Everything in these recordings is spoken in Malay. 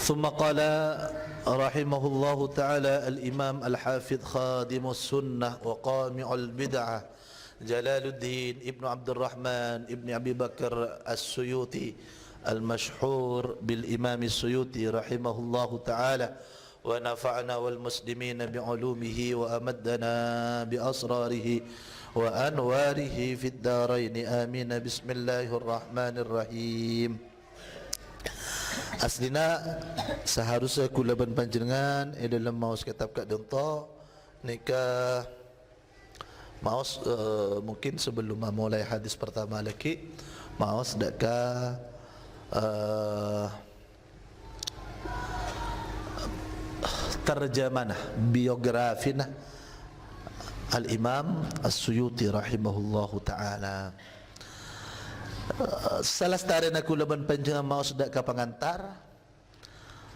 ثم قال رحمه الله تعالى الإمام الحافظ خادم السنة وقامع البدعة جلال الدين ابن عبد الرحمن ابن أبي بكر السيوطي المشهور بالإمام السيوطي رحمه الله تعالى ونفعنا والمسلمين بعلومه وأمدنا بأسراره وأنواره في الدارين آمين. بسم الله الرحمن الرحيم. Aslina seharusnya kulaban panjenengan dalam maus kitab kat dento nika maus mungkin sebelum mulai hadis pertama lagi maus daka terjemah biografina Al-Imam As-Suyuti rahimahullahu ta'ala. Salah setara aku laban panjangan mau sedak ke pengantar.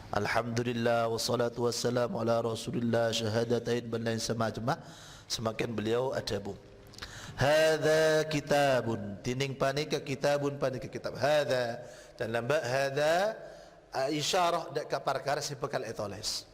Alhamdulillah wassalatu wassalamu ala Rasulillah syahadatain ban lain semacam semakin beliau adabu. Hadza kitabun tining panika kitabun panika kitab hadza dan lamba hadza isyarah dak ka perkara si bekal etoles.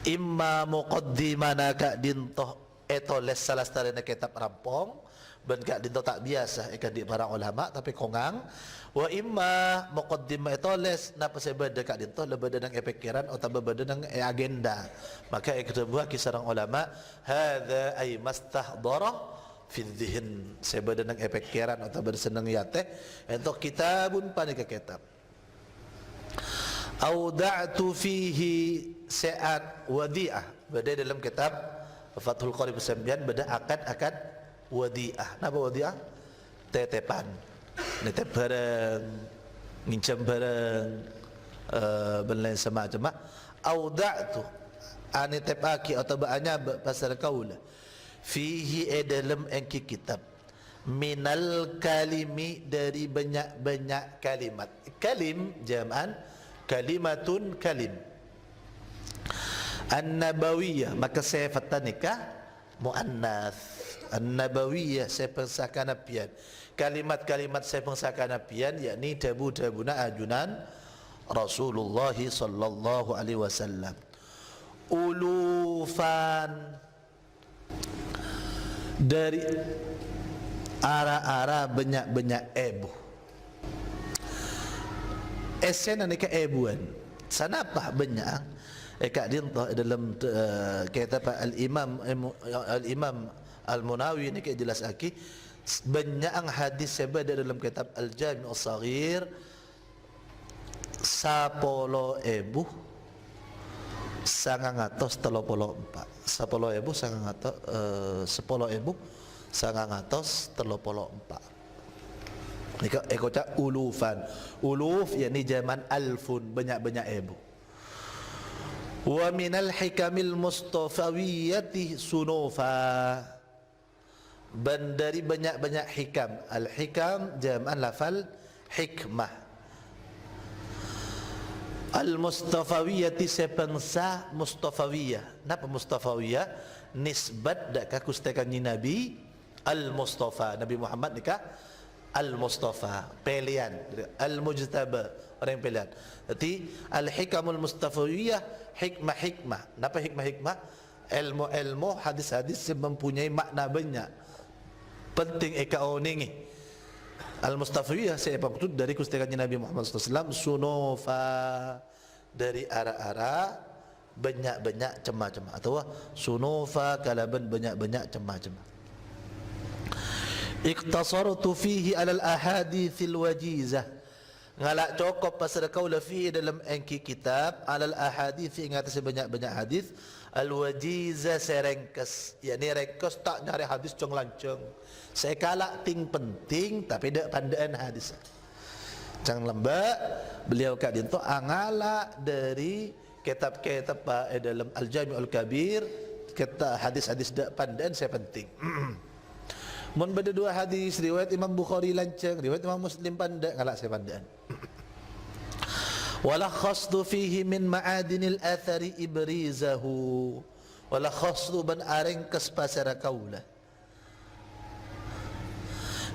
Imma muqaddimana ka dintoh etoles salah setara kitab rampong ben kak dinto tak biasa ikan di para ulama tapi kongang wa imma muqaddimah etoles napa sebeda kak dinto lebeda nang pikiran atau lebeda nang agenda maka kedua kisarang ulama hadza ay mastahdara fi dhihn sebeda nang pikiran atau bersenang yate entuk kitabun panika kitab auda'tu fihi sa'at wadi'ah beda dalam kitab Fathul Qarib Sembian beda akad wadi'ah. Napa wadi'ah? Tetepan. Netep barang, ngincam barang, belain semacam. Auda'tu anetepaki atau ba'anya pasal kaula. Fihi dalam engki kitab. Minal kalimi dari banyak-banyak kalimat. Kalim jaman kalimatun kalim. An-nabawiyah maka saya fatanika muannas. An-nabawiyah saya pensakan nabian. Kalimat-kalimat saya pensakan nabian yakni dabu-dabuna ajunan Rasulullah sallallahu alaihi wasallam. Ulufan dari ara-ara banyak-banyak ebu. Esen ni ke ebuan. Sanapa banyak? Kak dinto dalam kitab Al-Imam Al-Munawi ni kayak jelas aki banyak hadis sebab dalam kitab Al-Jami' As-Saghir 10,934 nika ekota ulufan uluf yakni zaman alfun banyak-banyak ebu. Wa minal hikamil mustafawiyyati sunufa dan dari banyak-banyak hikam. Al-hikam jaman lafal hikmah. Al-mustafawiyyati sepengsa mustafawiyah. Napa mustafawiyah? Nisbat dak ka kustekan Nabi Al-Mustafa. Nabi Muhammad nikah Al-Mustafa, pilihan. Al-Mujtaba, orang yang pilihan. Jadi al-hikamul mustafawiyah hikmah-hikmah. Napa hikmah-hikmah? Ilmu-ilmu hadis-hadis yang mempunyai makna banyak. Penting eka oningi. Al-Mustafawiyah saya maksud dari kustekannya Nabi Muhammad SAW sunufa dari ara-ara banyak-banyak cemah-cemah atau sunufa kalaban banyak-banyak cemah-cemah. Iqtasartu fihi alal ahadithil wajizah ngalak cukup pasal kaula fihi dalam engki kitab alal ahadith ingat sebanyak-banyak hadis al-wajizah serengkes yakni rengkes tak nyari hadis cong lancong saya kalak ting penting tapi dak pandaan hadis cang lembak beliau kak dinto angala dari kitab-kitab dalam Al-Jami'ul Kabir kita hadis-hadis dak pandaan saya penting. Mun beda dua hadis riwayat Imam Bukhari lancang, riwayat Imam Muslim pandai ngalak saya pandaan. Wala khasdu fihi min ma'adinil athari ibrizahu. Wala khasdu ban areng kes pasara kaula.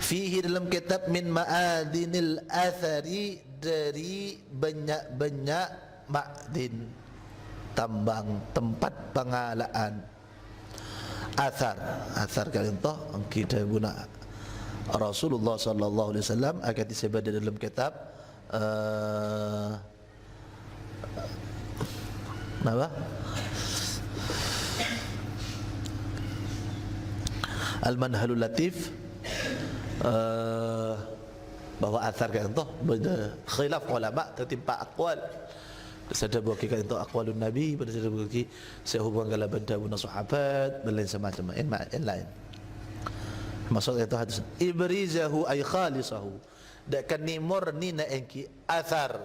Fihi dalam kitab min ma'adinil athari dari banyak-banyak ma'din, tambang, tempat pengalaan. Athar kalian toh kita guna Rasulullah sallallahu alaihi wasallam akan disebut dalam kitab apa? Al-Manhalul Latif, bahwa athar kalian toh khilaf ulama tertimpa aqwal. Ada buki kan itu aqwalun nabi, pada ada buki sehubungan kala bandabun sahabat dan lain semacam lain. Maksud itu hadis ibrizahu ay khalisahu, dak kan ni murni na enki athar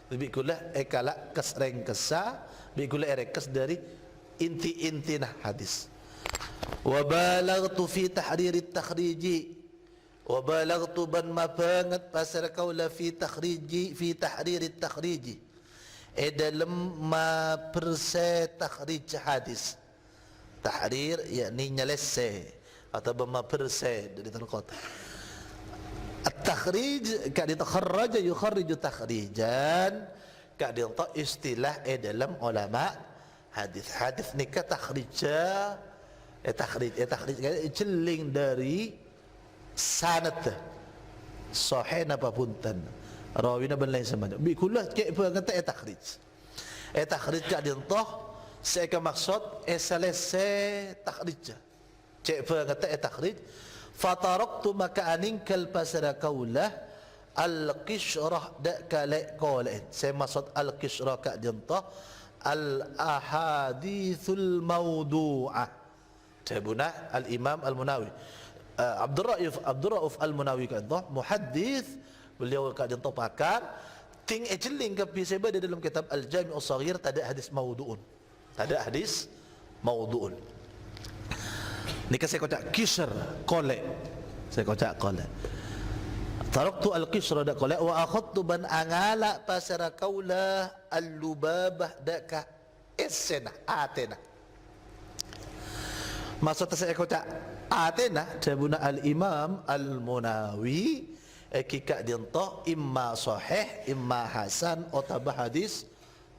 lebih kula ekala kasreng kesa bi kula erekas dari inti nah hadis. Wa balaghtu fi tahrir at-takhriji, wa balaghtu ban ma banget pasal kaula fi tahrir at-takhriji, dalam ma perse takhrij hadis. Tahrir yakni nyelese atau ma perse dari tanqat. At-takhrij kad ditakharraja yukharriju takhrijan, kad dinta istilah dalam ulama hadis. Hadis ni ka takhrija takhrij celing dari sanad sahih napa punten rawina ban lain sama bi kullah ke kata takhrij ka dinta saya ke maksud selesai takhrij cek kata takhrij. Fataraktu maka aning kal pasara kaulah al-qishrah dak kale qolain, saya maksud al-qishrah ka dinta al-ahadithul mawdu'ah. Tabuna al-Imam al-Munawi Abdul Rauf al-Munawi ka dinta muhaddits, beliau ka dinta pakar ting ejeling ka biseba di dalam kitab Al-Jami' as-Saghir tak ada hadis mawdu'un. Ni saya kocak kisr qole, saya kocak qole. Taraktu al-qisra dak qole wa akhadtu ban angala pasara kaula al-lubabah daka esena atena. Maksud saya kocak atena jabuna al-Imam al-Munawi kika dinta imma sahih imma hasan atau hadis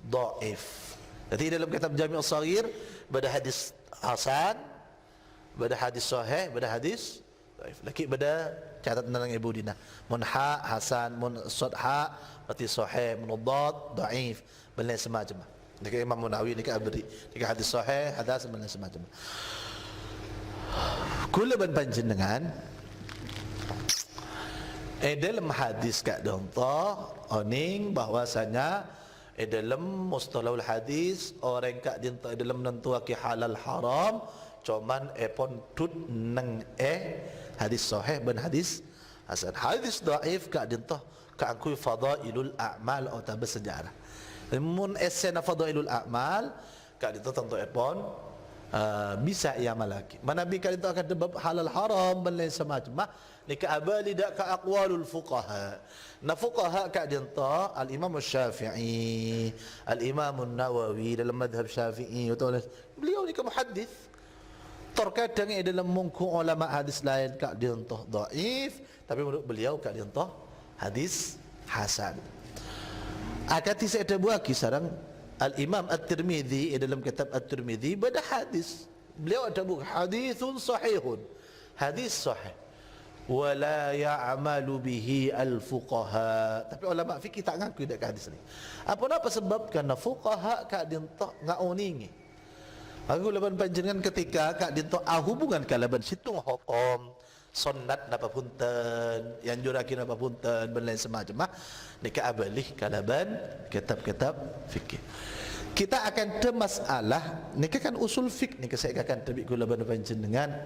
dhaif. Jadi dalam kitab Jami' as-Saghir ada hadis hasan, ada hadis sahih, ada hadis dhaif. Laki ada catatan tentang Ibu Dina. Mun ha hasan, mun sad ha berarti sahih, mun dad dhaif, dan lain semacam. Dekat Imam Munawi dekat abri, dekat hadis sahih, hadis dan lain semacam. Kula ban panjenengan dalam hadis kat donta oning bahwasanya dalam mustalahul hadis orang kat dinta dalam nentuaki halal haram cuman pon tut nang hadis sahih dan hadis hasan. Hadis dhaif kat dinta ka angkui fadailul a'mal atau bersejarah. Mun esena fadailul a'mal kat dinta tentu pon bisa ia malaki. Mana bi kat dinta akan debab halal haram dan lain semacam. Nika abali dak ka aqwalul fuqaha. Na fuqaha ka dinta al-Imam Syafi'i, al-Imam An-Nawawi dalam madhab Syafi'i atau beliau ni ka muhaddis. Terkadang dalam mungku ulama hadis lain ka dinta dhaif, tapi menurut beliau ka dinta hadis hasan. Akati saya ada buah kisarang al-Imam At-Tirmidzi dalam kitab At-Tirmidzi pada hadis. Beliau ada buah hadithun sahihun. Hadis sahih. Wala ya'malu bihi al-fuqaha. Tapi ulama fikih tak ngaku dak hadis ni. Apa sebab kerana fuqaha ka dinta ngauningi. Aku laban panjenengan ketika ka dinta hubungan kalaban situng hukum sunnat napa punten, yang juraki napa punten dan lain semacam. Nika abalih kalaban kitab-kitab fikih. Kita akan ada masalah nika kan usul fikih nika saya akan tabik kula laban panjenengan.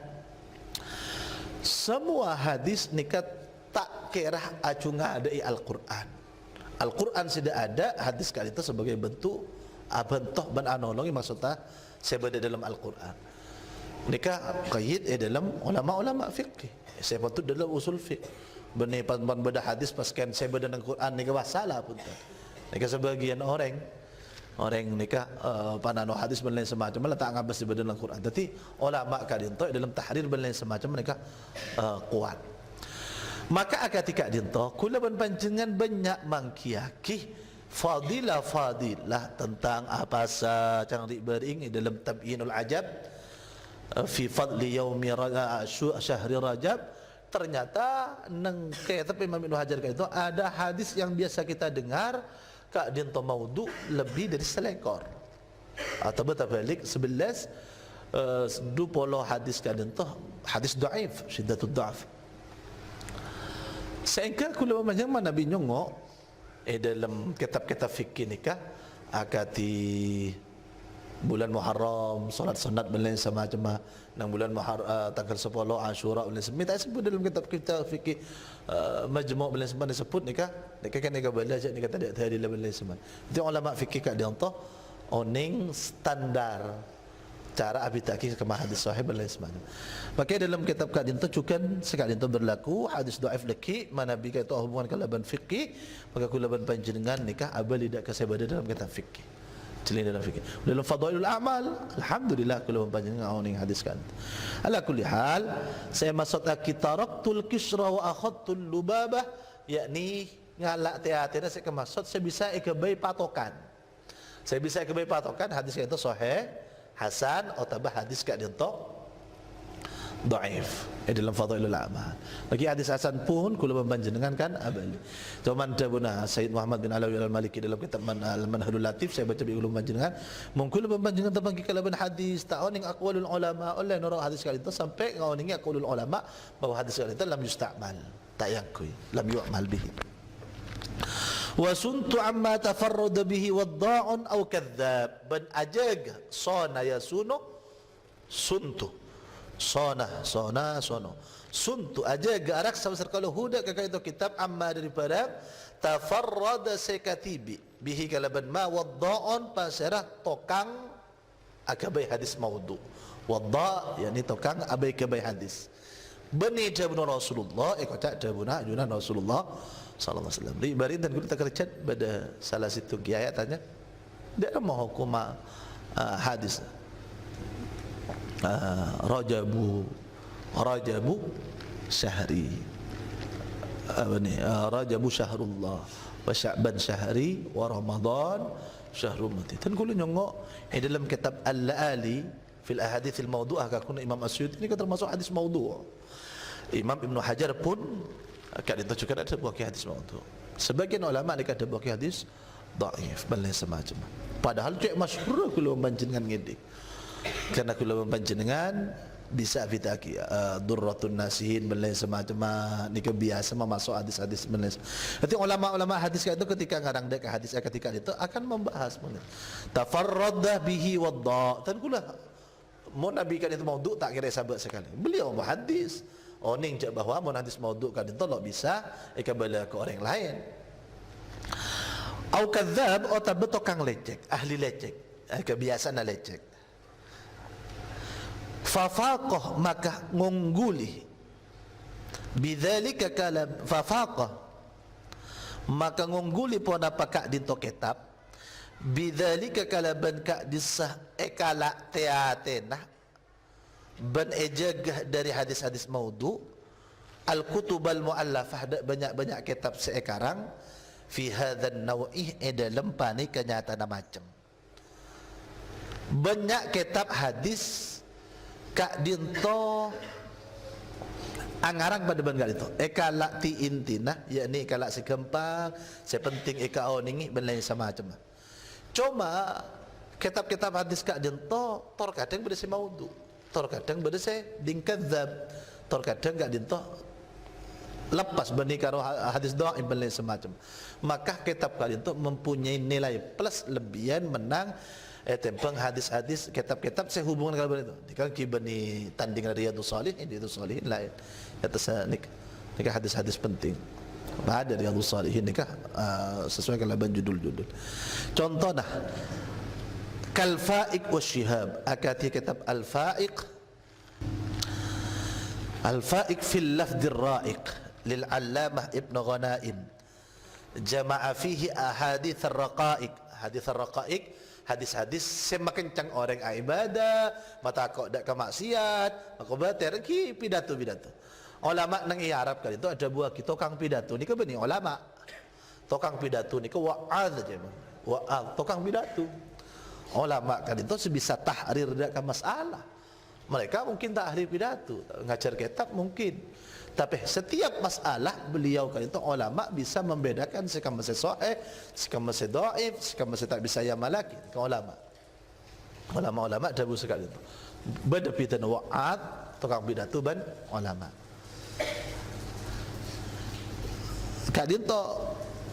Semua hadis nika tak kira acunga ada Al-Quran. Al-Quran sudah ada, hadis kali itu sebagai bentuk bentuk ban anolongi maksudnya sebeda dalam Al-Quran. Nika qaid dalam ulama-ulama fikih. Saya patut dalam usul fikih. Benih pan beda hadis paskan sebeda dalam Quran nika masalah pun. Nika sebagian orang nika panano hadis dan lain semacam lah tak ngabas di dalam Quran. Tapi ulama kadin tu dalam tahrir dan lain semacam mereka kuat. Maka akatika dinto kula panjenengan banyak mangkiaki fadilah tentang apa sa cang bering dalam Tabyinul Ajab fi fadli yaumi syahri Rajab. Ternyata neng kitab Imam Ibnu Hajar itu ada hadis yang biasa kita dengar kak dinto maudhu lebih dari selekor atau berbalik 11 20 hadis kak dinto hadis dhaif syiddatud dha'f. Sehingga kula panjenengan Nabi nyongo dalam kitab-kitab fikih nikah akati bulan Muharram solat sunat belain sama macam nang bulan Muharram tanggal 10 Asyura belain minta sebut dalam kitab-kitab fikih majmu' belain sama disebut nikah kan nikah belajar nikah tak ada hadis belain sama. Itu ulama fikih kat dia entah oning standar cara abitaki ke hadis sahih belain sama. Maka dalam kitab kat dia juga sekali itu berlaku hadis dhaif laki mana bi kata hubungan kalaban fikih maka kulaban panjenengan nikah abali dak kasebada dalam kitab fikih. Celin dalam fikir dalam fadailul amal alhamdulillah kalau panjenengan awning hadis kan ala kulli hal saya maksud taraktul kisra wa akhadtul lubabah yakni ngalak teaternya saya maksud saya bisa ikabai patokan hadis itu sahih hasan atau hadis kak dinto dhaif dalam fadailul amal. Bagi hadis hasan pun kula panjenengan kan abali. Cuman tabuna Sayyid Muhammad bin Alawi al-Maliki dalam kitab Al-Manhajul Latif saya baca bi kula panjenengan mungkin panjenengan tentang kalaban hadis ta'oning aqwalul ulama oleh nara hadis kali itu sampai ngaoningi aqwalul ulama bahwa hadis kali itu lam yusta'mal tak yakui lam yu'mal bihi. Wa suntu amma tafarrada bihi wadda'un aw kadzdzab ban ajag sana yasunu suntu sono suntu aja garak sama kalau huda kakak itu kitab amma daripada tafarrada sekatibi bihi kalaban ma wadda'un pasarah tokang akabai hadis maudhu wadda' yani tokang abai kabai hadis bani jabun Rasulullah kata jabuna ajunan Rasulullah sallallahu alaihi wasallam bari dan kita kerja pada salah satu ayat tanya dia mau hukum hadis Rajabu syahri Rajabu syahrullah wa Sya'ban syahri wa Ramadan syahrul mati. Dan kulo nyongo dalam kitab Al-La'ali fil ahadits al-mawdu'ah kakuna Imam Asyuti ini termasuk hadis maudhu'. Imam Ibnu Hajar pun kat itu juga ada buah hadis maudhu'. Sebagian ulama ni kata buah hadis dhaif balai semacam. Padahal cek masyhur kulo panjenengan ngede. Karena kula panjenengan bisa fitaki durratun nasihin belain semacam ni kebiasa memasuk hadis-hadis belain. Nanti ulama-ulama hadis itu ketika ngarang dek hadis ketika itu akan membahas mana tafarradah bihi wadda. Dan kula mau nabi kan itu maudhu tak kira sahabat sekali. Beliau hadis oning cak bahwa mau hadis maudhu kan itu lo bisa ikabala ke orang lain. Au kadzdzab atau betokang lecek, ahli lecek, kebiasaan lecek. Fafaqah maka ngungguli bidzalika kalam fafaqah maka ngungguli pun apa kak dinto kitab bidzalika kalaban kak disah ekala teatena ban ejagah dari hadis-hadis maudhu al-kutubal muallafah banyak kitab sekarang fi hadzal naw'i dalam pani kenyataan macam banyak kitab hadis kak dinto angarang pada bangga itu lak ti intina yakni lak si gempang sepenting eka oningi ben lain sama macam cuma kitab-kitab hadis kak dinto tor kadang berde se maudhu tor kadang berde se dingkadzab tor kadang kak dinto lepas bani karo hadis dhaif ben lain semacam maka kitab kak dinto mempunyai nilai plus lebihan menang tentang hadis-hadis kitab-kitab saya hubungan kalau itu dikal kibani tanding Riyadhus Shalihin Riyadhus Shalihin lain kata nikah hadis-hadis penting ada Riyadhus Shalihin nikah sesuai kalaban judul-judul contoh nah kal fa'iq wasyihab akati kitab al fa'iq fil lafdh ar-ra'iq lil 'allamah ibn Ghanaim jama'a fihi ahadits ar-raqa'iq hadis-hadis semakin kencang orang ibadah mata kok dak kemaksiat maka bater ki pidato Ulama nang Arab kali itu ada buah kita tukang pidato ni ke bani ulama. Tukang pidato ni ke wa'ad aja. Wa'ad tukang pidato. Ulama kali itu sebisa tahrir dak masalah. Mereka mungkin tak ahli pidato, ngajar kitab mungkin. Tapi setiap masalah beliau kali itu ulama bisa membedakan sikam masih sahih, sikam masih dhaif, sikam masih tak bisa ya malaki. Ulama. Ulama-ulama dabu sekali itu. Berdepitan wa'ad tukang pidato ban ulama. Kadin to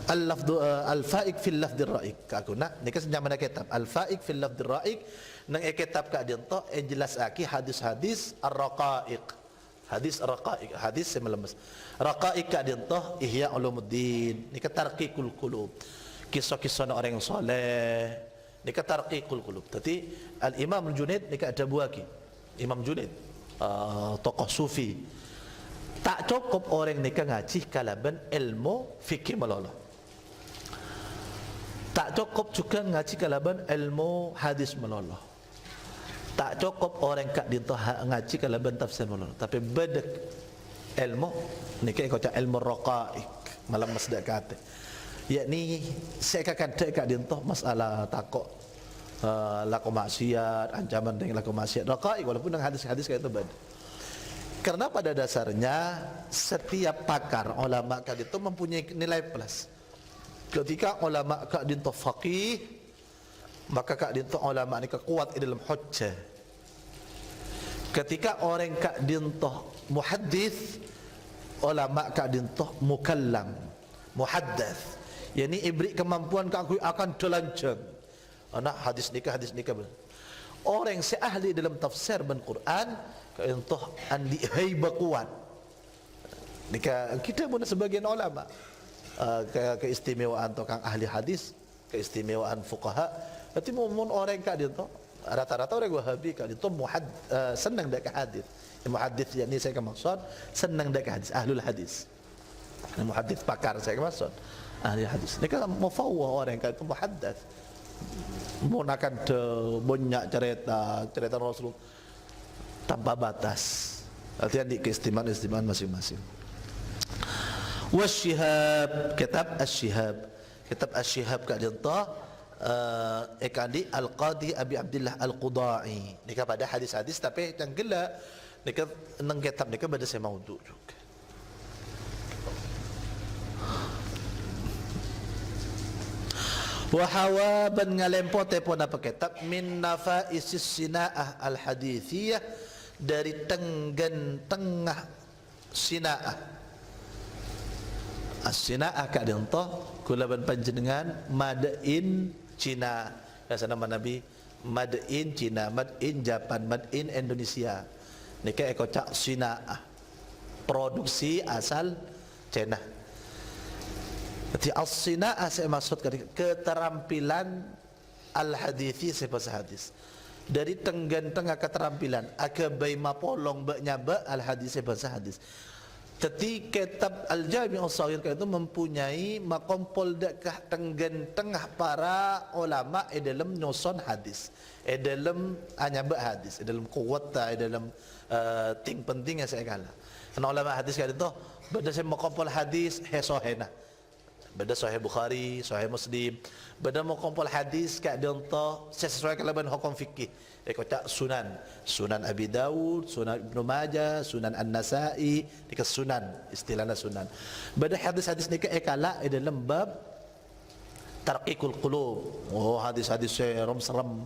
al-lafdh al-fa'iq fil lafdh ar-ra'iq. Kakuna nika senjamana kitab al-fa'iq fil lafdh ar-ra'iq nang kitab kadin to jelas aki hadis-hadis ar-raqa'iq. Hadis ar-raqa'iq, hadis semelemes. Raqa'iq kadin to Ihya Ulumuddin, nika tarqiqul qulub. Kisah-kisah orang yang soleh, nika tarqiqul qulub. Tadi al-Imam Junaid nika ada buaki. Imam Junaid tokoh sufi. Tak cukup orang nikah ngaji kalaban ilmu fikih melolo. Tak cukup juga ngaji kalaban ilmu hadis melolo. Tak cukup orang kak dinto ngaji kalaban tafsir melolo. Tapi bedek ilmu nikah ikut ilmu raqa'iq malam masdak kata. Yakni saya kata kak dinto masalah takok laku maksiat, ancaman dengan laku maksiat. Raqa'iq walaupun dengan hadis-hadis kayak itu bedek. Karena pada dasarnya setiap pakar ulama kad itu mempunyai nilai plus. Ketika ulama kad itu faqih, maka kad itu ulama ini kuat dalam hujjah. Ketika orang kad itu muhaddits, ulama kad itu mukallam, muhaddats. Yani ibri kemampuan kau akan telanjang. Anak hadis nikah. Orang seahli dalam tafsir dan Quran untuk andi haiba kuat. Kita pun sebagian ulama keistimewaan tukang ahli hadis, keistimewaan fuqaha. Tapi mun orang kak dia tu rata-rata orang Wahabi kak dia tu senang dak hadis. Muhaddits yakni saya maksud senang dak hadis, ahlul hadis. Muhaddits pakar saya maksud ahli hadis. Ni kan mufawwah orang kak itu muhaddits. Menggunakan banyak cerita Rasulullah tanpa batas. Artinya di keistimewaan masing-masing. Wasyihab, kitab Asy-Syihab. Kitab Asy-Syihab kak dinta ekandi Al-Qadi Abi Abdullah Al-Qudai. Nika pada hadis-hadis tapi yang gila nika nang kitab nika pada saya maudhu juga. Wahawaban ngalempote pun apa kitab min nafaisis sina'ah al-hadithiyah, dari tengah sina'ah. As-sina'ah kak dinto kulaban panjenengan madain Cina. Biasa nama Nabi madain Cina, madain Japan, madain Indonesia. Nika ekocak sina'ah, produksi asal Cina. Jadi as-sina'ah saya maksud keterampilan al-hadithi sebahasa hadis. Dari tengah keterampilan akabai mapolong nyaba al-hadis sebahasa hadis. Jadi kitab Al-Jami' As-Saghir itu mempunyai makompol dekah tengah para ulama dalam nyusun hadis, dalam anyaba hadis, dalam kuat, dalam ting penting yang saya kala. Karena ulama hadis kan itu berdasarkan makompol hadis hesohena. Beda Sahih Bukhari, Sahih Muslim. Beda mau kompol hadis kat contoh sesuai kalaban hukum fikih. Ekocak Sunan, Sunan Abi Dawud, Sunan Ibnu Majah, Sunan An-Nasa'i, nika Sunan, istilahnya Sunan. Beda hadis-hadis nika ekala dalam bab tarqiqul qulub. Oh, hadis-hadis serem-serem.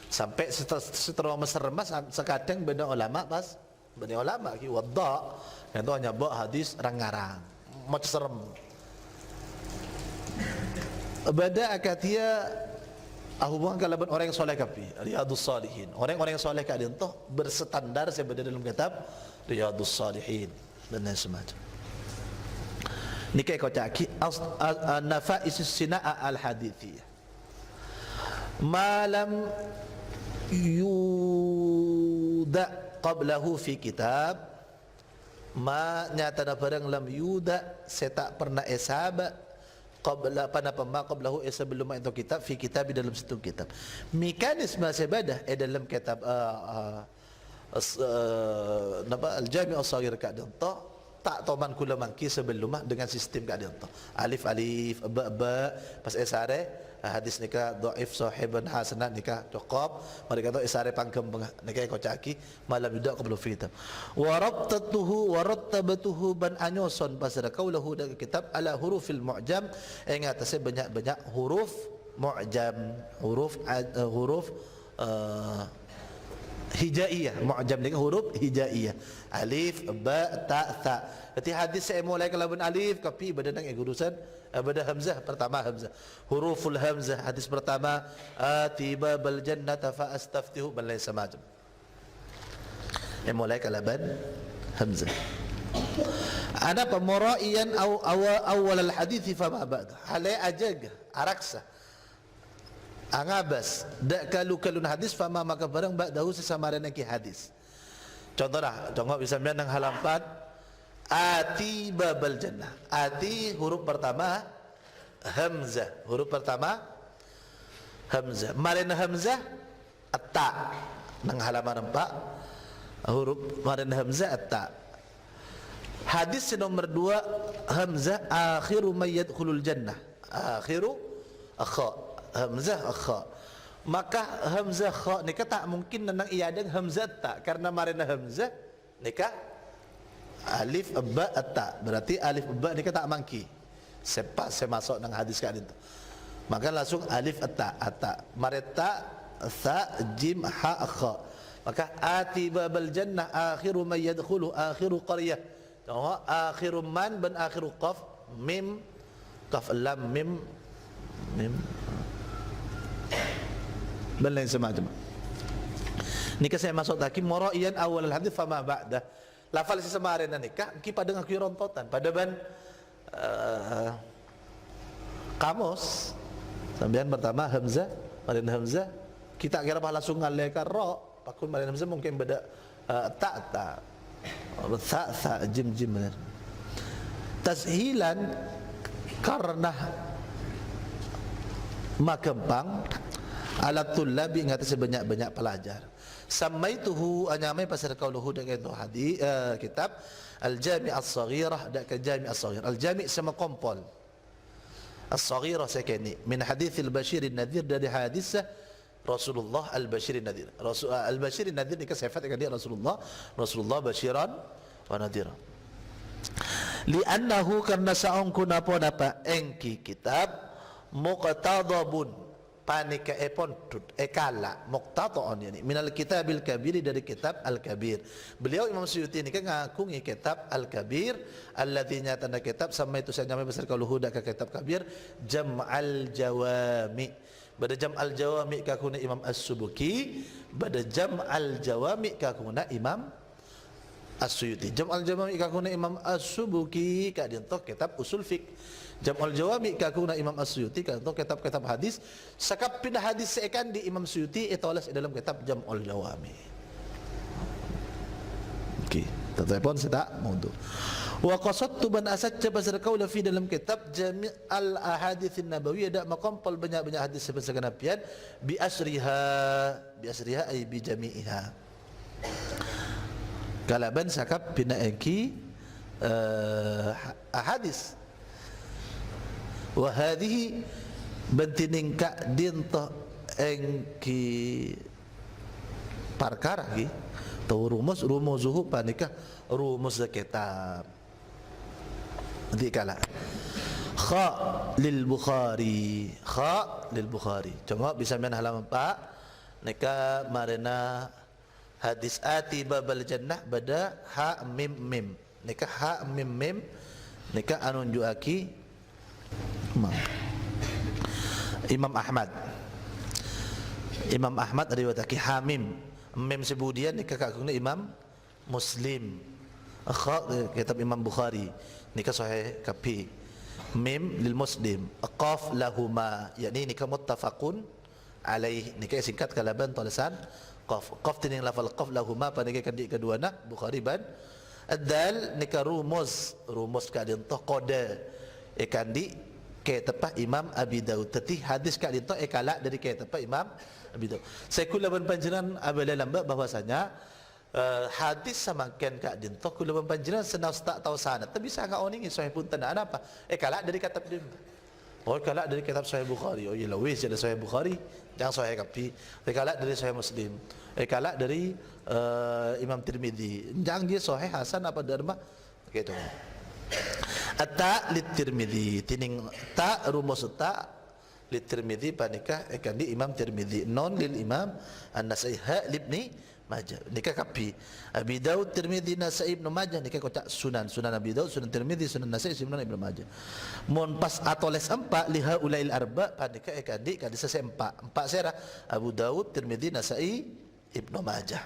Sampai setelah serem sekadang beda ulama pas beda ulama ki wadda. Yang tu hanya bab hadis rangarang. Macam serem. Bada akatia hubungan kalaban orang yang soleh kapi Riyadus Salihin. Orang-orang yang soleh kadang tu bersestandar sebenarnya dalam kitab Riyadus Salihin dan lain semacam. Nikai kau caki nafais sinaa al-hadithiyah. Malam yuda qablahu fi kitab, ma nyata barang lam yuda saya tak pernah esaba qabla panapama qablahu sebelum itu kitab fi kitab dalam satu kitab. Mekanisme sebadah dalam kitab al-jami' as-saghir ka dia tak toman kula mangki sebelum dengan sistem ka dia alif alif ba ba pas esare hadis nikah dhaif sahiban hasanat nikah cukup mereka tu isare pangkem nikah ko caki malam yudak qabla fitam wa rattabtuhu ban anyoson pasal kaulahu dak kitab ala hurufil mu'jam ingat saya banyak-banyak huruf mu'jam huruf hijaiyah. Mu'jam ni huruf hijaiyah, alif ba ta tha. Jadi hadis saya mulai kalaban alif kapi badan yang urusan pada hamzah pertama hamzah huruful hamzah hadis pertama atiba bal jannata fa astaftihu bal laysa majam mulai kalaban hamzah ada pemuraian awal al hadis fa ma ba'da halai ajag araksa angabas dak kalun hadis fama maka barang ba'dahu sesamaran ki hadis. Contohlah, contoh bisa nang halaman ati babal jannah. Ati huruf pertama hamzah. Huruf pertama hamzah. Marin hamzah at-ta. Nang halaman 4 huruf marin hamzah at-ta. Hadis nomor 2 hamzah akhiru may yadkhulul jannah. Akhiru akha. Hamzah kha, maka hamzah kha nikah tak mungkin nang iadang hamzah ta karena marina hamzah nikah alif ba ta berarti alif ba nikah tak mangki sepas saya masuk nang hadis kan itu maka langsung alif ta marita tha jim ha kha maka ati babal jannah akhiru may yadkhulu akhiru qaryah akhiru man ban akhiru qaf mim qaf lam mim bal lain semacam nikah saya masuk taki muraian awal al hadis fama ba'da lafal sesamaran nikah ki pada ngaku rontotan pada ban kamus sambian pertama hamzah marin hamzah kita kira bah langsung ngaleka ro pakun marin hamzah mungkin beda ta jim benar tashilan karena makempang alat tullabi ngata sebanyak-banyak pelajar samaituhu anyamai pasal qauluhu dak itu hadis kitab al-jami' as-saghirah dak jami' as-saghir al-jami' sama kompol as-saghirah sekeni min hadits al-bashir an-nadhir dari hadis Rasulullah al-bashir an-nadhir Rasul al-bashir an-nadhir ni sifat dia Rasulullah basyiran wa nadhira li'annahu karna sa'un kunapa dapat engki kitab muqtadabun panika epon tut ekala muqtataon yani minal kitabil kabir dari kitab al-kabir beliau Imam Suyuti ini kan ngaku ngi kitab al-kabir alladzi nyatana kitab sama itu saya nyamai besar kalau huda ke kitab kabir jam'al jawami pada jam'al jawami kakuna Imam As-Subuki pada jam'al jawami kakuna Imam As-Suyuti jam'al jawami kakuna Imam As-Subuki kadinto kitab usul fiqh Jam'ul Jawami kakuna Imam As-Suyuti kanto kitab-kitab hadis sakap pindah hadis seekan di Imam Suyuti itulah dalam kitab Jam'ul Jawami. Okey, telepon saya tak mau tu. Wa qasadtu ban asatja pasal qaul fi dalam kitab Jami' al-Ahadits an-Nabawiyyah dak maqampal banyak-banyak hadis sebesar kenabian bi asriha ay bi jami'iha. Kalaban sakap pindah eki hadis wa hadhihi bentining ka dinta engki perkara ki tau rumuzuhu panika rumus kitab nanti kala kha lil bukhari coba bisa main halaman 4 nika marina hadis ati babal jannah bada ha mim nika ha mim nika anunjuaki Imam Ahmad riwayat hamim mim sebudian ni kakaknya Imam Muslim kitab Imam Bukhari nikah sahih kapi mim lil Muslim qaf lahuma yakni nikah muttafaqun alaih nikah singkat kalaban tulisan qaf tining lafal qaf lahuma pada kedua nak Bukhari ban ad-dal nikah rumus kadin toh qada ikan di ke tepat Imam Abi Daud teti hadis kat itu ekala dari ke tepat Imam Abi Daud saya kula ban panjenengan abala lamba bahwasanya hadis samakan kak dinto kula panjenengan senang tak tahu sanad tapi sangat orang ni sahih pun tak ada apa kalak dari kitab dia kalak dari kitab Sahih Bukhari iya lawis jadi Sahih Bukhari jangan Sahih kapi kalak dari Sahih Muslim kalak dari Imam Tirmidzi jangan dia Sahih Hasan apa derma gitu at-ta lit-Tirmidzi tining ta rumus ta lit-Tirmidzi panika di Imam Tirmidzi non lil Imam An-Nasai ha libni Majah nikah kapi Abi Daud Tirmidzi Nasai Ibnu Majah nikah kocak sunan Abi Daud sunan Tirmidzi sunan Nasai sunan Ibnu Majah mon pas atoles empat liha ulail arba panika kadi sese empat serah Abu Daud Tirmidzi Nasai Ibnu Majah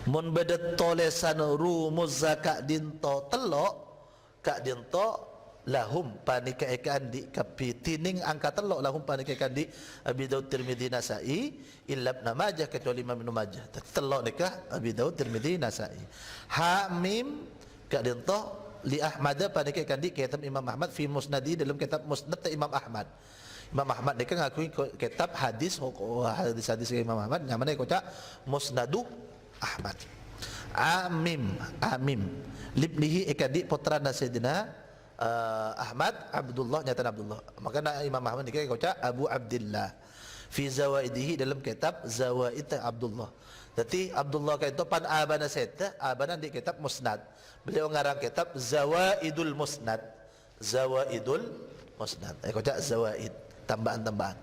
mon beda tolesan rumuz zakat dinto telok kak dinto lahum panika di kapi tining angka telok lahum panika di Abi Daud Tirmidzi Nasai illa Ibnu Majah kecuali Imam Ibnu Majah telok nikah Abi Daud Tirmidzi Nasai ha mim kak dinto li Ahmad panika di kitab Imam Ahmad fi musnadi dalam kitab musnad Imam Ahmad nikah ngakui kitab hadis Imam Ahmad namanya kocak musnadu Ahmad amim libnihi ikadi putra Sayyidina Ahmad Abdullah nyata Abdullah maka Imam Ahmad ni kata Abu Abdullah fi zawaidihi dalam kitab Zawaid Abdullah jadi Abdullah kata pan abana seta abana di kitab Musnad beliau ngarang kitab Zawaidul Musnad kata Zawaid tambahan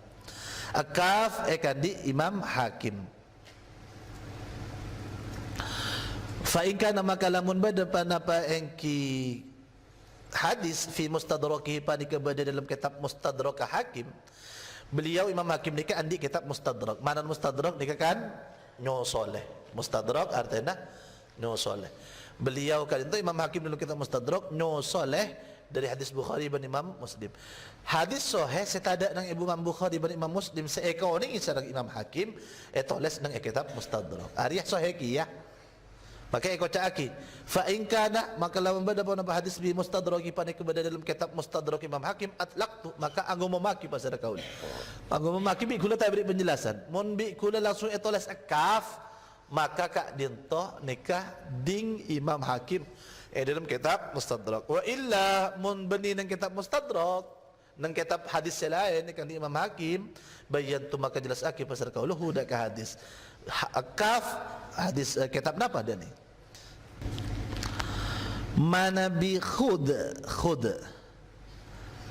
akaf di Imam Hakim fa in kana makalamun badapan apa engki hadis fi mustadrakihi panika berada dalam kitab Mustadrak Hakim beliau Imam Hakim ni kan andi kitab Mustadrak mana Mustadrak ni kan nyo soleh Mustadrak artinya nyo soleh beliau kan itu Imam Hakim dalam kitab Mustadrak nyo soleh dari hadis Bukhari dan Imam Muslim hadis sahih setada nang Imam Bukhari dan Imam Muslim seekor ni sareng Imam Hakim tulis nang kitab Mustadrak ariah sahih kiyah maka ikut caki fa in kana maka lawan bada pun apa hadis bi mustadraki panik kepada dalam kitab Mustadrak Imam Hakim atlaqtu maka anggo memaki pasal kaul anggo memaki bi kula tak beri penjelasan mun bi kula langsung etoles akaf maka kak dinto nikah ding Imam Hakim dalam kitab Mustadrak wa illa mun bani nang kitab Mustadrak nang kitab hadis lain kan Imam Hakim bayan tu maka jelas aki pasal kaul huda ka hadis akaf hadis kitab napa dia ni mana bi khud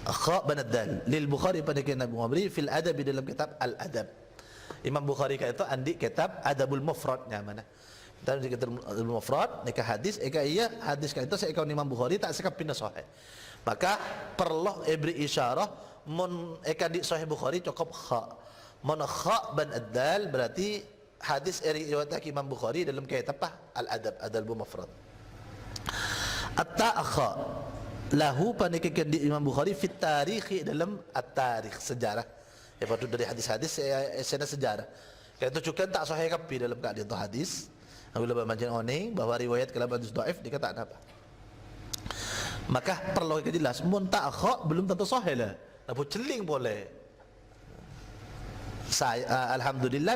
kha banadal lil Bukhari pada kitab Bukhari fil adab dalam kitab al adab Imam Bukhari kata itu andi kitab Adabul Mufrad nya mana dalam kitab Adabul Mufrad nikah hadis iya hadis kan itu seekor Imam Bukhari tak sekap pindah sahih maka perlu beri isyarah mun di sahih Bukhari cukup kha mun kha banadal berarti hadis riwayat Imam Bukhari dalam kitab Al-Adab Adabul Mufrad at-ta'akha lahu panikakan di Imam Bukhari fit tarikh dalam at-tarikh sejarah patut dari hadis-hadis saya sejarah itu juga tak sahih kapi dalam keadaan itu hadis apabila macam oning bahwa riwayat kalau hadis dhaif dikata apa maka perlu jelas mun ta'akha belum tentu sahih lah tapi celing boleh saya alhamdulillah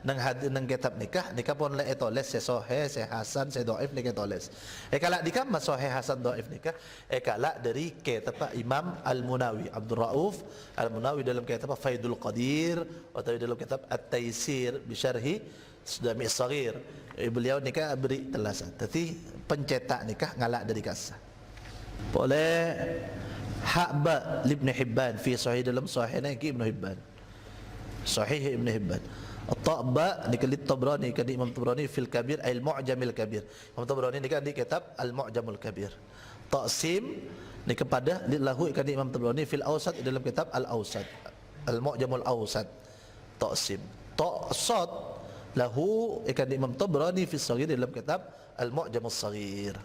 nang kitab nikah pun le toles se sahih se hasan se dhaif nikah toles kala dikam sahih hasan dhaif nikah kala dari kitab Imam Al-Munawi Abdul Rauf Al-Munawi dalam kitab Faidul Qadir atau dalam kitab At-Taisir bi syarhi Jami' Shaghir beliau nikah beri telasan tapi pencetak nikah ngalak dari kasah boleh Habba Ibn Hibban fi sahih dalam sahihnya Ibn Hibban Sahih Ibn Hibban At-Ta'ba dikalit Tabrani kan Imam Tabrani fil Kabir Al-Mu'jamil Kabir Imam Tabrani kan di kitab Al-Mu'jamul Kabir Taqsim ni kepada lahu kan Imam Tabrani fil Awsat dalam kitab Al-Awsat Al-Mu'jamul Awsat Taqsim Taqsat lahu kan Imam Tabrani fil Saghir dalam kitab Al-Mu'jamul Saghir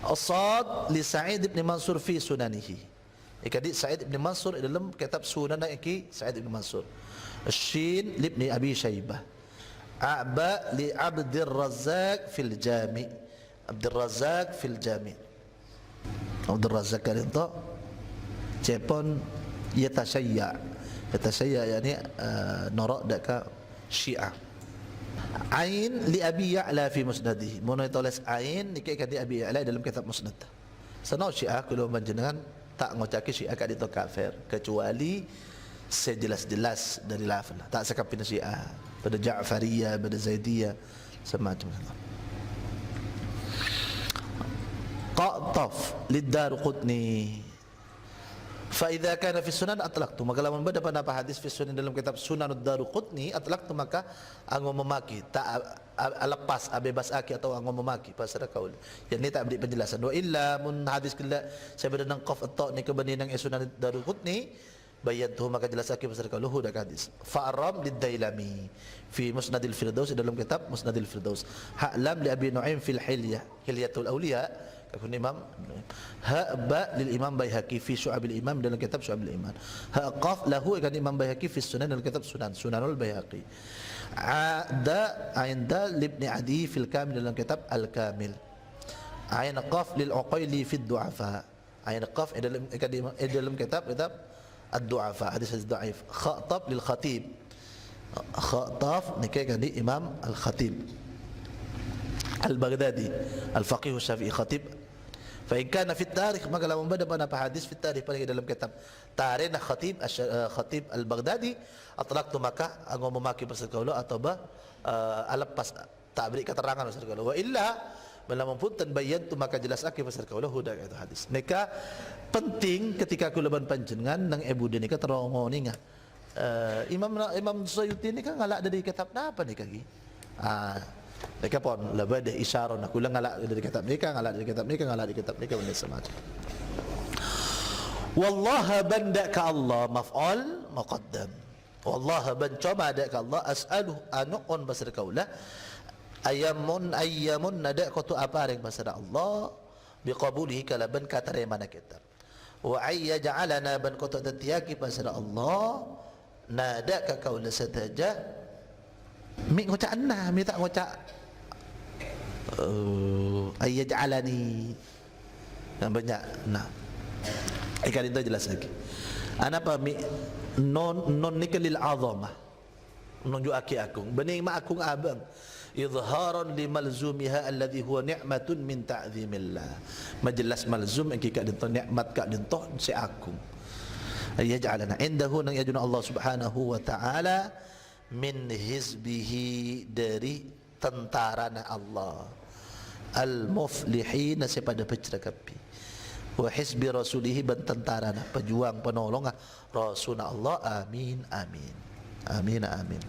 As-Sad li Sa'id ibn Mansur fi sunanihi ikadi Sa'id ibn Mansur dalam kitab Sunan Sa'id ibn Mansur الشين لابن أبي شيبة أعباء لعبد الرزاق في الجامع عبد الرزاق في الجامع عبد الرزاق كان itu cepon يتشيع يعني نراء دك شيعة Ain li Abi Ya'la fi musnadihi. Mun tulis ain ni kadi Abi Ya'la dalam kitab musnad. Sanau Syiah kalau panjenengan tak ngocaki Syiah kat itu kafir kecuali sejelas-jelas dari lafaz. Tak sekapin Syiah pada Ja'fariyah, pada Zaidiyah semacam itu. Qataf lid-Daruqutni. Fa idza kana fi sunan atlaqtu, maka lamun bada pada hadis fi sunan dalam kitab Sunan ad-Daruqutni atlaqtu, maka anggo memaki tak lepas bebas aki atau anggo memaki pasal kaul. Yang ni tak beri penjelasan. Wa illa mun hadis kala saya bada nang qaf at ni kebani nang Sunan ad-Daruqutni bayantuhu, maka jelas aki pasal kaul hu dak hadis. Fa aram lid-Dailami fi Musnadil Firdaus, dalam kitab Musnadil Firdaus. Ha'lam li Abi Nu'aim fil Hilyah, Hilyatul Awliya kakun Imam. Ha ba lil Imam Baihaqi fi Syu'abil Iman, dalam kitab Syu'abil Iman. Ha qaf lahu kan Imam Baihaqi fi Sunan, dalam kitab Sunanul Baihaqi. Da ain da libni Adi fil Kamil, dalam kitab Al Kamil. Ain qaf lil Uqaili fi Du'afa. Ain qaf dalam kitab Ad-Du'afa, hadis dhaif. Khatab lil Khatib. Khatab ni kan Imam Al Khatib Al-Baghdadi Al-Faqih Syafi'i Khatib. Fa in kana fi tarikh, maka lamun bada pada hadis fi tarikh pada dalam kitab Tarikh Khatib Al-Baghdadi atlaqtu, maka anggo memaki pasal kaula atau lepas tak beri keterangan pasal kaula. Wa illa lamun pun bayantu, maka jelas aki pasal kaula huda itu hadis. Nika penting ketika kula ban panjenengan nang Abu Dani ka terongo ninga. Imam Suyuti ni kan ngalak dari kitab apa ni kaki? Mereka pun lebih ada isyarat nak ulang ngalak dari kitab mereka, ngalak dari kitab mereka, ngalak dari kitab mereka, benda semacam. Wallaha banda ka Allah maf'al muqaddam. Wallaha ban coba ada ka Allah as'aluh anu'un basar kaulah ayamun nada ko tu apa ring basar Allah biqabulihi kalaban katarima kitab. Wa ayya ja'alana ban ko tu tiyaki basar Allah nada ka kaulah sataja. Mi ngocak anna, mi tak ngocak ayyaj'alani. Yang banyak nah. Ikan itu jelas lagi. Anapa mi non nikalil azamah. Menunjuk aki akung. Bening ma akung abang. Izharan li malzumiha alladhi huwa ni'matun min ta'zimillah. Majelas malzum engki ka dinto nikmat ka dinto si akung. Ayyaj'alana indahu nang yajuna Allah Subhanahu wa ta'ala min hizbihi, dari tentarana Allah al-muflihin pada pecerakapi, wa hizbi rasulihi ban tentarana pejuang penolong Rasulullah. Amin amin amin amin.